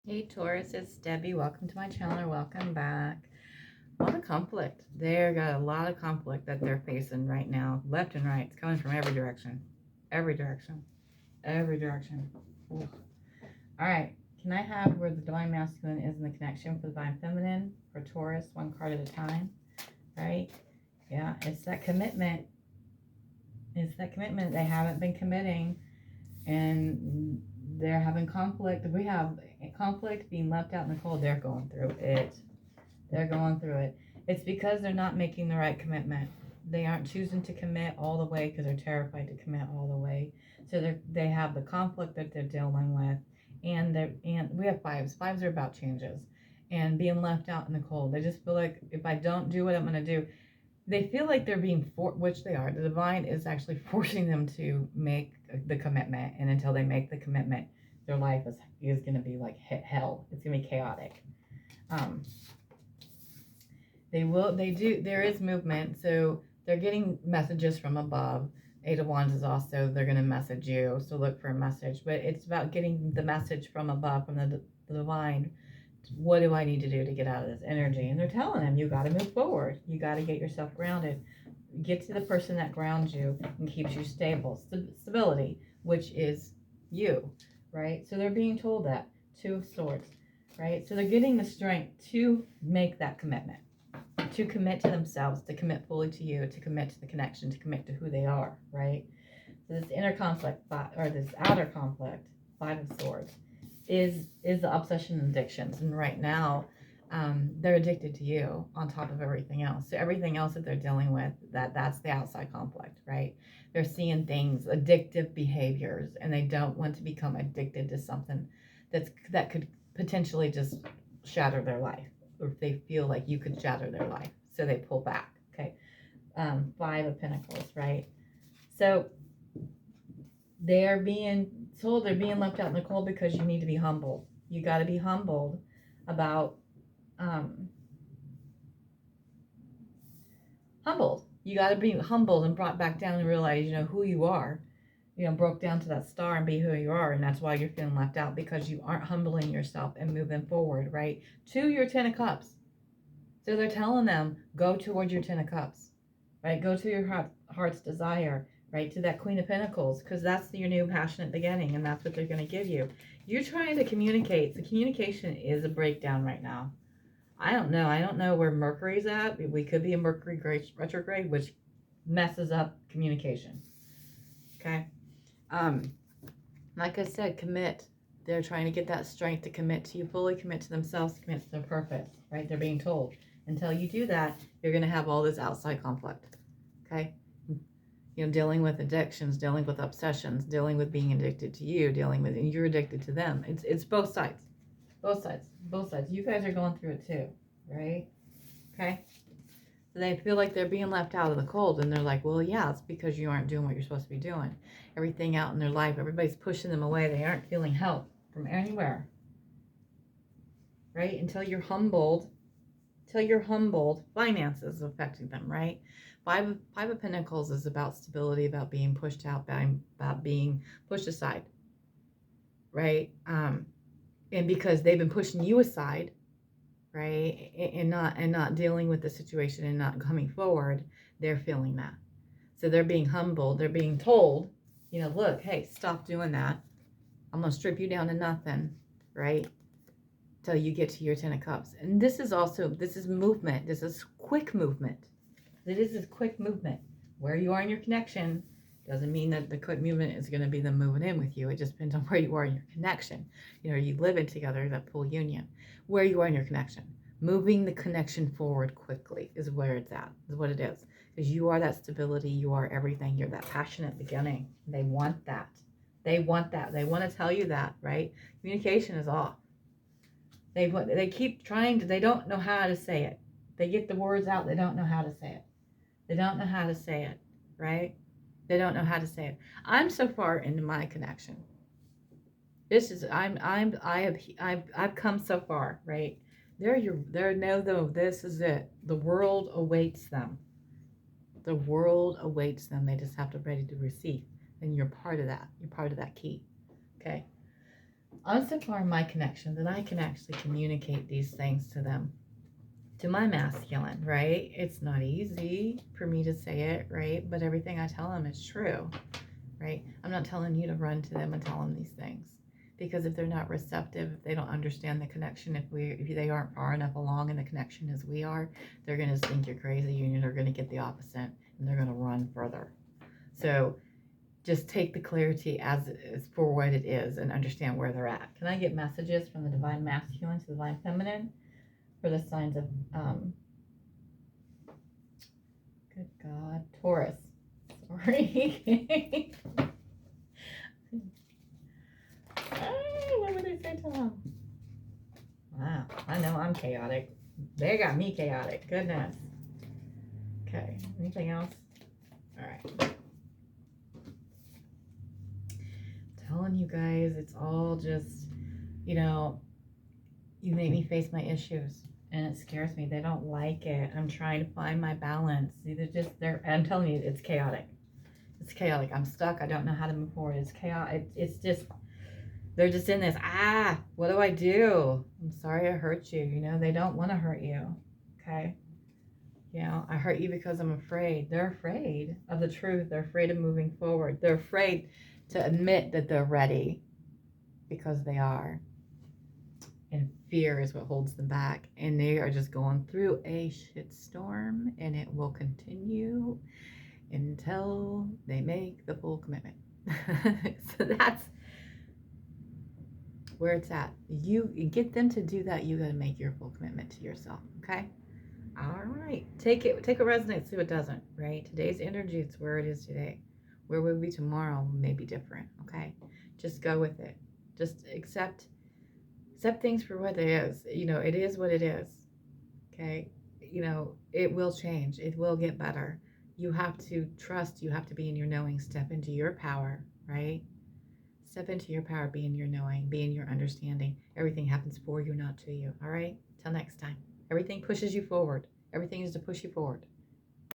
Hey Taurus, it's Debbie. Welcome to my channel, or welcome back. A lot of conflict. They've got a lot of conflict that they're facing right now, left and right. It's coming from every direction. Every direction. Every direction. Ooh. All right. Can I have where the divine masculine is in the connection for the divine feminine for Taurus, one card at a time? Right? Yeah, it's that commitment. It's that commitment. They haven't been committing, and they're having conflict. We have conflict, being left out in the cold. They're going through it. They're going through it. It's because they're not making the right commitment. They aren't choosing to commit all the way because they're terrified to commit all the way. So they have the conflict that they're dealing with, and we have fives. Fives are about changes and being left out in the cold. They just feel like if I don't do what I'm going to do, they feel like they're being which they are. The divine is actually forcing them to make the commitment, and until they make the commitment, their life is going to be like hell. It's going to be chaotic. There is movement, so they're getting messages from above. Eight of Wands is also, they're going to message you, so look for a message. But it's about getting the message from above, from the divine. What do I need to do to get out of this energy? And they're telling them, you got to move forward. You got to get yourself grounded. Get to the person that grounds you and keeps you stable. Stability, which is you, right? So they're being told that. Two of Swords, right? So they're getting the strength to make that commitment, to commit to themselves, to commit fully to you, to commit to the connection, to commit to who they are, right? So this inner conflict, or this outer conflict, Five of Swords, is the obsession and addictions. And right now, they're addicted to you on top of everything else. So everything else that they're dealing with, that's the outside conflict, right? They're seeing things, addictive behaviors, and they don't want to become addicted to something that could potentially just shatter their life, or if they feel like you could shatter their life. So they pull back, okay? Five of Pentacles, right? So they're being told, they're being left out in the cold because you need to be humbled. You got to be humbled about humbled. You got to be humbled and brought back down and realize, who you are. Broke down to that star and be who you are. And that's why you're feeling left out, because you aren't humbling yourself and moving forward, right? To your Ten of Cups. So they're telling them, go towards your Ten of Cups, right? Go to your heart's desire, right? To that Queen of Pentacles, because that's your new passionate beginning, and that's what they're going to give you. You're trying to communicate. The communication is a breakdown right now. I don't know where Mercury's at. We could be in Mercury retrograde, which messes up communication. Okay? Like I said, commit. They're trying to get that strength to commit to you, fully commit to themselves, to commit to their purpose, right? They're being told, until you do that, you're going to have all this outside conflict, okay? Dealing with addictions, dealing with obsessions, dealing with being addicted to you, and you're addicted to them. It's both sides. Both sides. You guys are going through it too, right? Okay? So they feel like they're being left out of the cold, and they're like, well, yeah, it's because you aren't doing what you're supposed to be doing. Everything out in their life, everybody's pushing them away. They aren't feeling help from anywhere, right? Until you're humbled, finances is affecting them, right? Five of Pentacles is about stability, about being pushed out, about being pushed aside, right? And because they've been pushing you aside, right, and not dealing with the situation and not coming forward, they're feeling that. So they're being humbled. They're being told, look, hey, stop doing that. I'm going to strip you down to nothing, right, till you get to your Ten of Cups. And this is movement. This is quick movement. It is this quick movement. Where you are in your connection doesn't mean that the quick movement is going to be them moving in with you. It just depends on where you are in your connection. You living together, that full union. Where you are in your connection. Moving the connection forward quickly is where it's at, is what it is. Because you are that stability, you are everything. You're that passionate beginning. They want that. They want that. They want to tell you that, right? Communication is off. They keep trying to, they don't know how to say it. They get the words out, they don't know how to say it. They don't know how to say it, right? They don't know how to say it. I'm so far into my connection. I've come so far, right? This is it. The world awaits them. The world awaits them. They just have to be ready to receive. And you're part of that. You're part of that key. Okay. on so far my connection that I can actually communicate these things to them, to my masculine, right? It's not easy for me to say it, right? But everything I tell them is true, right? I'm not telling you to run to them and tell them these things, because if they're not receptive, if they don't understand the connection, if they aren't far enough along in the connection as we are, they're going to think you're crazy, and they're going to get the opposite, and they're going to run further. So just take the clarity as for what it is and understand where they're at. Can I get messages from the divine masculine to the divine feminine for the signs of good God, Taurus? Sorry. What would they say to them? Wow, I know I'm chaotic. They got me chaotic. Goodness. Okay, anything else? All right. Telling you guys, it's all just, you know, you make me face my issues, and it scares me. They don't like it. I'm trying to find my balance. I'm telling you, it's chaotic. It's chaotic. I'm stuck. I don't know how to move forward. It's chaotic. It's just, they're just in this, what do I do? I'm sorry I hurt you. You know, they don't want to hurt you. Okay. You know, I hurt you because I'm afraid. They're afraid of the truth. They're afraid of moving forward. They're afraid to admit that they're ready, because they are. And fear is what holds them back. And they are just going through a shitstorm, and it will continue until they make the full commitment. So that's where it's at. You get them to do that. You got to make your full commitment to yourself. Okay. All right. Take it. Take a resonance. See what doesn't. Right. Today's energy. It's where it is today. Where we'll be tomorrow may be different. Okay. Just go with it. Just accept things for what it is. You know, it is what it is. Okay. You know, it will change. It will get better. You have to trust. You have to be in your knowing. Step into your power. Right. Step into your power. Be in your knowing. Be in your understanding. Everything happens for you, not to you. All right. Till next time. Everything pushes you forward. Everything is to push you forward.